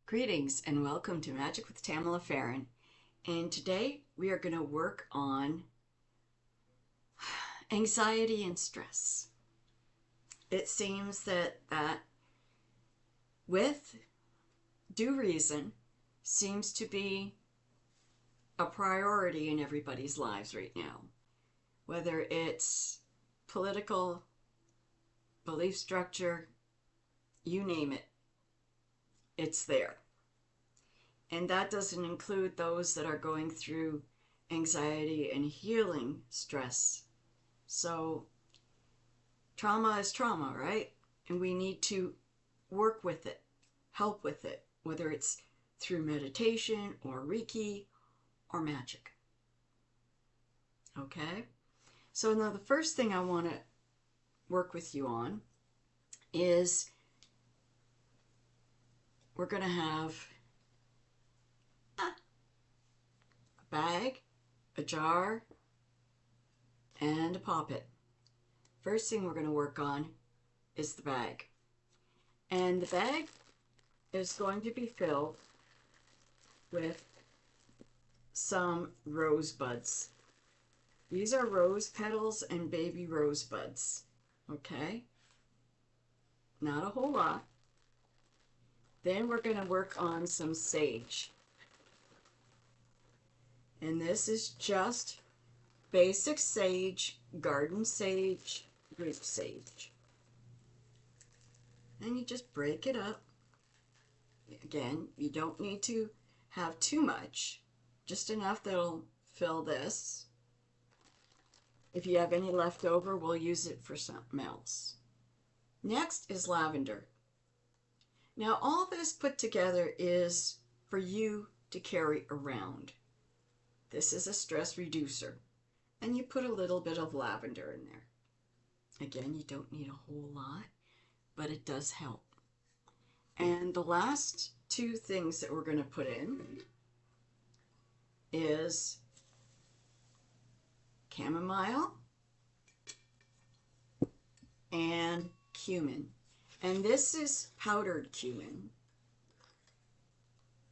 Greetings and welcome to Magic with Tamala Farron. And today we are going to work on anxiety and stress. It seems that with due reason seems to be a priority in everybody's lives right now. Whether it's political, belief structure, you name it, it's there. And that doesn't include those that are going through anxiety and healing stress. So trauma is trauma, right? And we need to work with it, help with it, whether it's through meditation or Reiki or magic. Okay? So now the first thing I want to work with you on is we're going to have a bag, a jar, and a poppet. First thing we're going to work on is the bag. And the bag is going to be filled with some rosebuds. These are rose petals and baby rosebuds. Okay? Not a whole lot. Then we're going to work on some sage. And this is just basic sage, garden sage, root sage. And you just break it up. Again, you don't need to have too much, just enough that'll fill this. If you have any left over, we'll use it for something else. Next is lavender. Now, all this put together is for you to carry around. This is a stress reducer, and you put a little bit of lavender in there. Again, you don't need a whole lot, but it does help. And the last two things that we're going to put in is chamomile and cumin. And this is powdered cumin.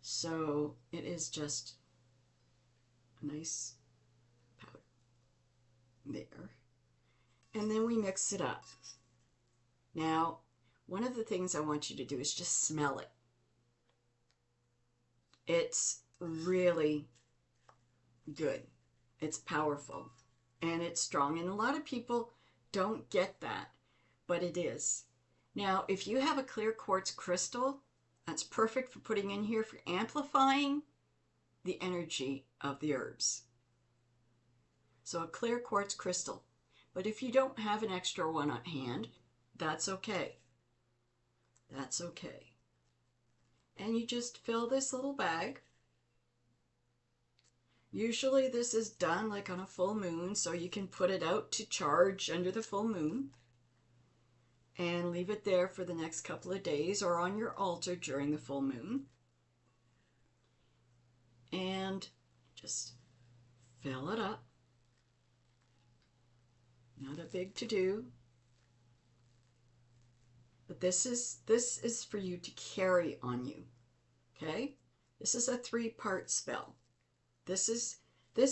So it is just a nice powder there. And then we mix it up. Now, one of the things I want you to do is just smell it. It's really good. It's powerful and it's strong. And a lot of people don't get that, but it is. Now, if you have a clear quartz crystal, that's perfect for putting in here for amplifying the energy of the herbs. So a clear quartz crystal. But if you don't have an extra one at hand, that's okay. That's okay. And you just fill this little bag. Usually this is done like on a full moon, so you can put it out to charge under the full moon and leave it there for the next couple of days or on your altar during the full moon. And just fill it up. Not a big to-do. But this is for you to carry on you. Okay? This is a 3-part spell. This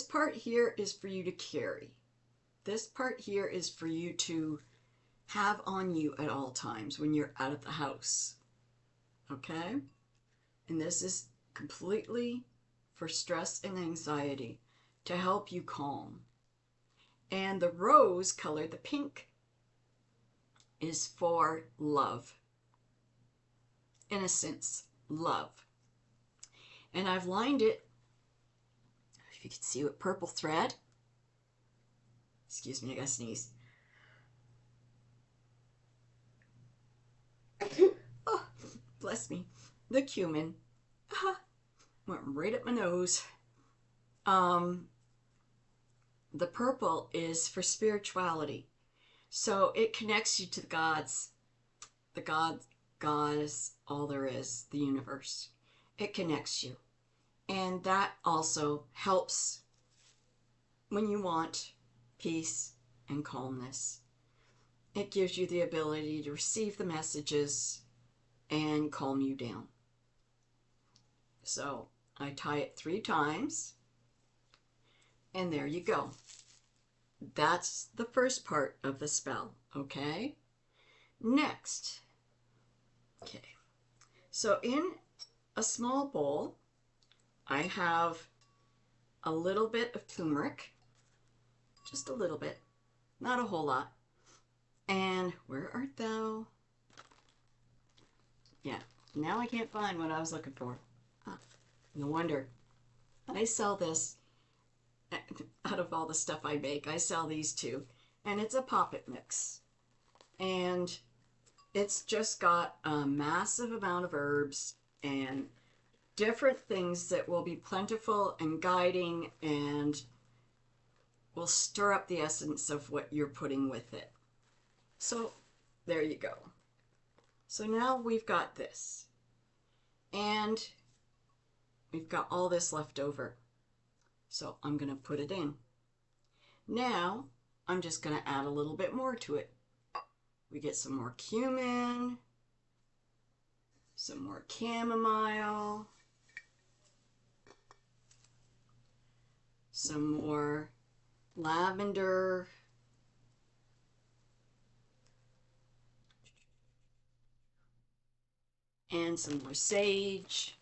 part here is for you to carry. This part here is for you to have on you at all times when you're out of the house. Okay? And this is completely for stress and anxiety to help you calm. And the rose color, the pink, is for love. Innocence, love. And I've lined it, if you can see, with purple thread. Excuse me, I gotta sneeze. Oh, bless me. The cumin. Went right up my nose. The purple is for spirituality. So it connects you to the gods. The God is all there is, the universe. It connects you. And that also helps when you want peace and calmness. It gives you the ability to receive the messages and calm you down. So I tie it 3 times, and there you go. That's the first part of the spell, okay? Next, okay, so in a small bowl, I have a little bit of turmeric, just a little bit, not a whole lot. And where art thou? Yeah, now I can't find what I was looking for. Ah, no wonder. I sell this out of all the stuff I make. I sell these two, and it's a poppet mix. And it's just got a massive amount of herbs and different things that will be plentiful and guiding and will stir up the essence of what you're putting with it. So there you go. So now we've got this, and we've got all this left over. So I'm going to put it in. Now I'm just going to add a little bit more to it. We get some more cumin, some more chamomile, some more lavender, and some more sage.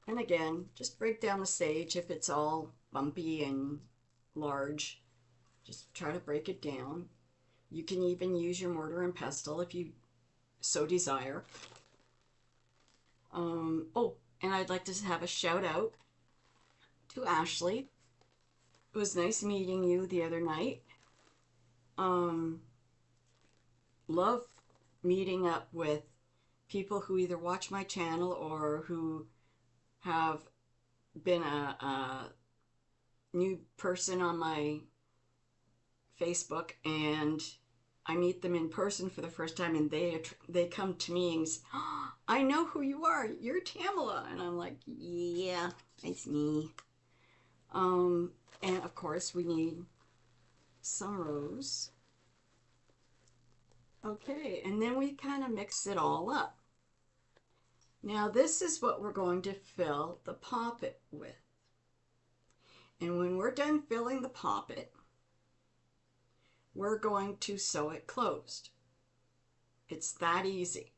And again, just break down the sage if it's all bumpy and large. Just try to break it down. You can even use your mortar and pestle if you so desire. Oh, and I'd like to have a shout out to Ashley. It was nice meeting you the other night. Love meeting up with people who either watch my channel or who have been a new person on my Facebook, and I meet them in person for the first time, and they come to me and say, oh, I know who you are. You're Tamala. And I'm like, yeah, it's me. And of course we need some rose. Okay, and then we kind of mix it all up. Now this is what we're going to fill the poppet with. And when we're done filling the poppet, we're going to sew it closed. It's that easy.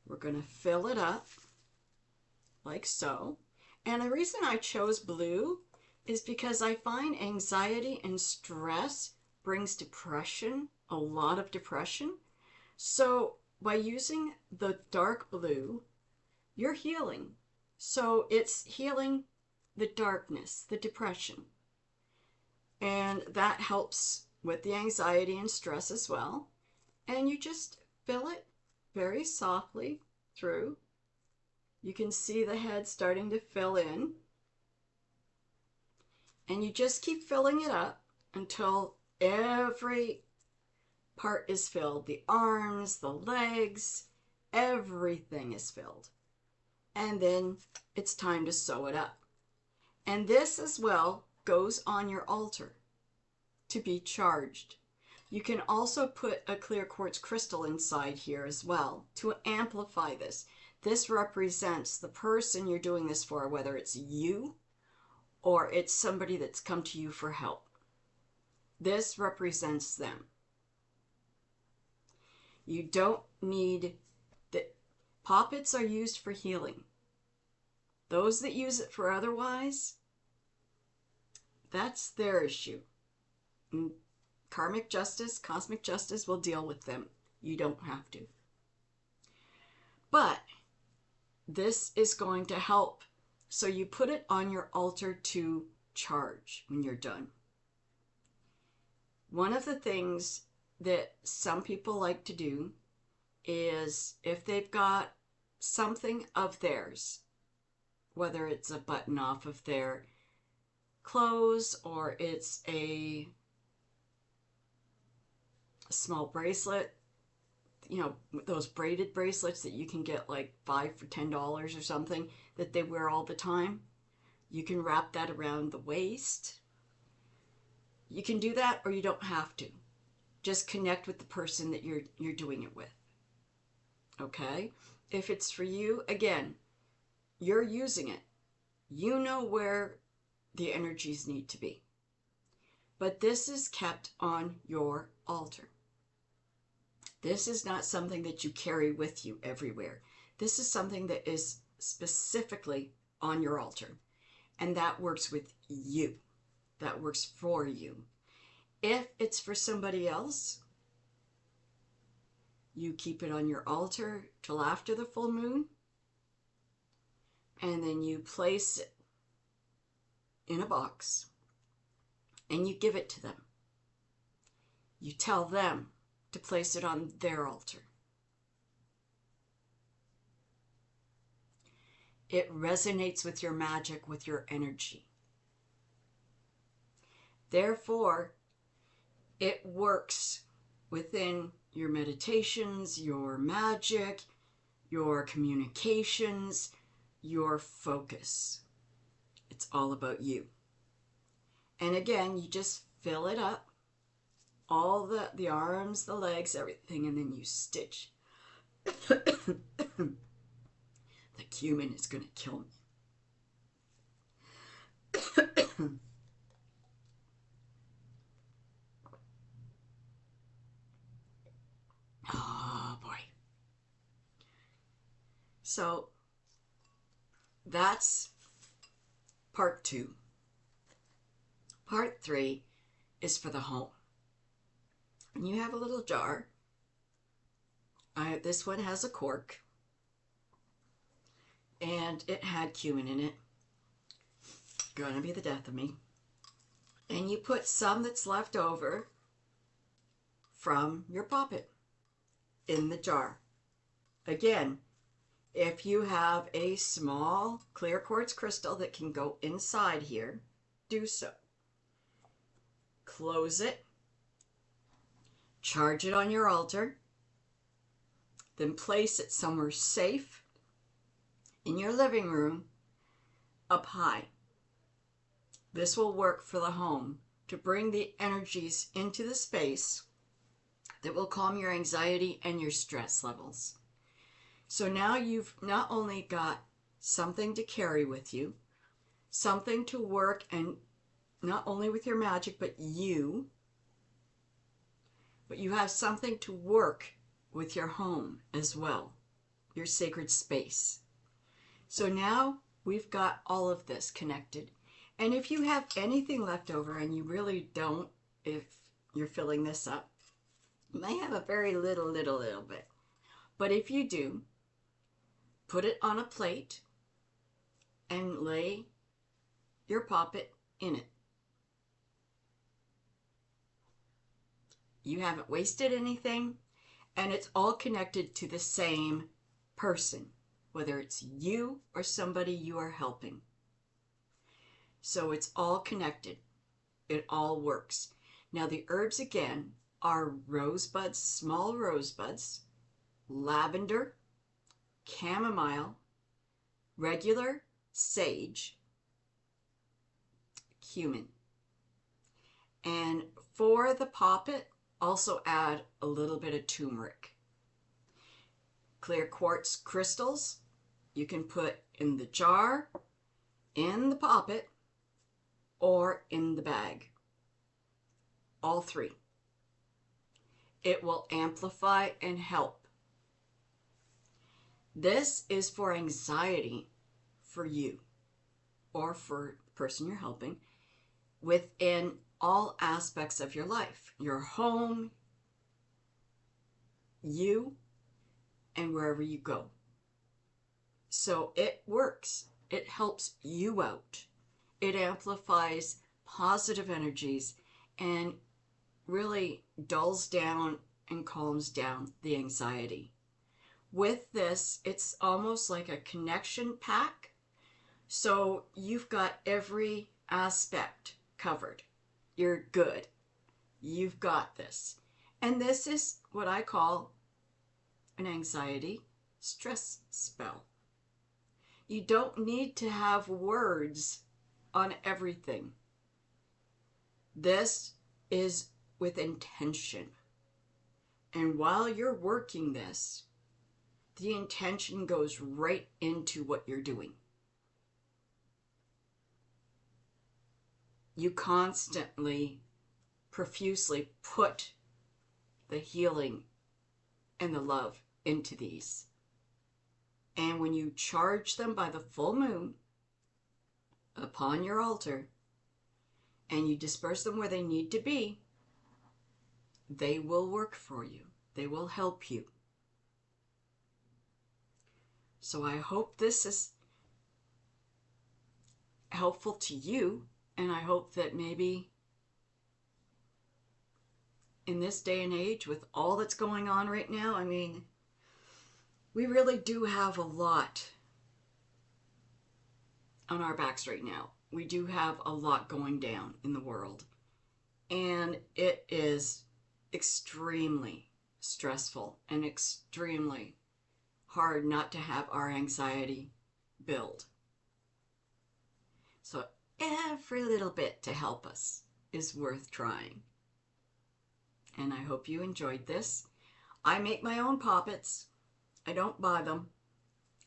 We're going to fill it up like so. And the reason I chose blue is because I find anxiety and stress brings depression, a lot of depression. So by using the dark blue, you're healing. So it's healing the darkness, the depression. And that helps with the anxiety and stress as well. And you just fill it very softly through. You can see the head starting to fill in. And you just keep filling it up until every part is filled. The arms, the legs, everything is filled. And then it's time to sew it up. And this as well goes on your altar to be charged. You can also put a clear quartz crystal inside here as well to amplify this. This represents the person you're doing this for, whether it's you or it's somebody that's come to you for help. This represents them. You don't need the poppets are used for healing. Those that use it for otherwise, that's their issue. And karmic justice, cosmic justice will deal with them. You don't have to. But this is going to help. So you put it on your altar to charge when you're done. One of the things that some people like to do is if they've got something of theirs, whether it's a button off of their clothes or it's a small bracelet, you know, those braided bracelets that you can get like 5 for $10 or something that they wear all the time. You can wrap that around the waist. You can do that or you don't have to. Just connect with the person that you're doing it with. okay? If it's for you, again, you're using it. You know where the energies need to be. But this is kept on your altar. This is not something that you carry with you everywhere. This is something that is specifically on your altar. And that works with you. That works for you. If it's for somebody else, you keep it on your altar till after the full moon. And then you place it in a box. And you give it to them. You tell them to place it on their altar. It resonates with your magic, with your energy. Therefore, it works within your meditations, your magic, your communications, your focus. It's all about you. And again, you just fill it up, all the arms, the legs, everything, and then you stitch. The cumin is going to kill me. Oh boy. So that's part 2. Part 3 is for the home. And you have a little jar. This one has a cork. And it had cumin in it. Gonna be the death of me. And you put some that's left over from your poppet in the jar. Again, if you have a small clear quartz crystal that can go inside here, do so. Close it. Charge it on your altar. Then place it somewhere safe in your living room up high. This will work for the home to bring the energies into the space that will calm your anxiety and your stress levels. So now you've not only got something to carry with you, something to work, and not only with your magic, but you have something to work with your home as well, your sacred space. So now we've got all of this connected. And if you have anything left over, and you really don't, if you're filling this up, you may have a very little bit. But if you do, put it on a plate and lay your poppet in it. You haven't wasted anything, and it's all connected to the same person, whether it's you or somebody you are helping. So it's all connected. It all works. Now the herbs again are rosebuds, small rosebuds, lavender, chamomile, regular sage, cumin. And for the poppet, also add a little bit of turmeric. Clear quartz crystals you can put in the jar, in the poppet, or in the bag. All 3. It will amplify and help. This is for anxiety for you or for the person you're helping within all aspects of your life, your home, you, and wherever you go. So it works. It helps you out. It amplifies positive energies and really dulls down and calms down the anxiety. With this, it's almost like a connection pack. So you've got every aspect covered. You're good. You've got this. And this is what I call an anxiety stress spell. You don't need to have words on everything. This is with intention. And while you're working this, the intention goes right into what you're doing. You constantly, profusely put the healing and the love into these. And when you charge them by the full moon upon your altar and you disperse them where they need to be, they will work for you. They will help you. So I hope this is helpful to you, and I hope that maybe in this day and age with all that's going on right now, I mean, we really do have a lot on our backs right now. We do have a lot going down in the world, and it is extremely stressful and extremely hard not to have our anxiety build. So every little bit to help us is worth trying. And I hope you enjoyed this. I make my own poppets. I don't buy them.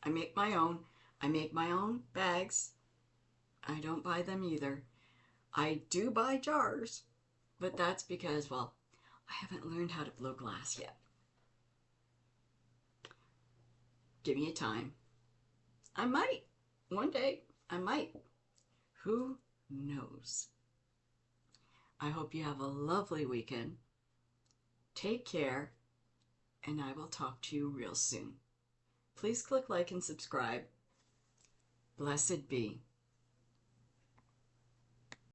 I make my own. I make my own bags. I don't buy them either. I do buy jars, but that's because, well, I haven't learned how to blow glass yet. Give me a time. I might. One day, I might. Who knows? I hope you have a lovely weekend. Take care, and I will talk to you real soon. Please click like and subscribe. Blessed be.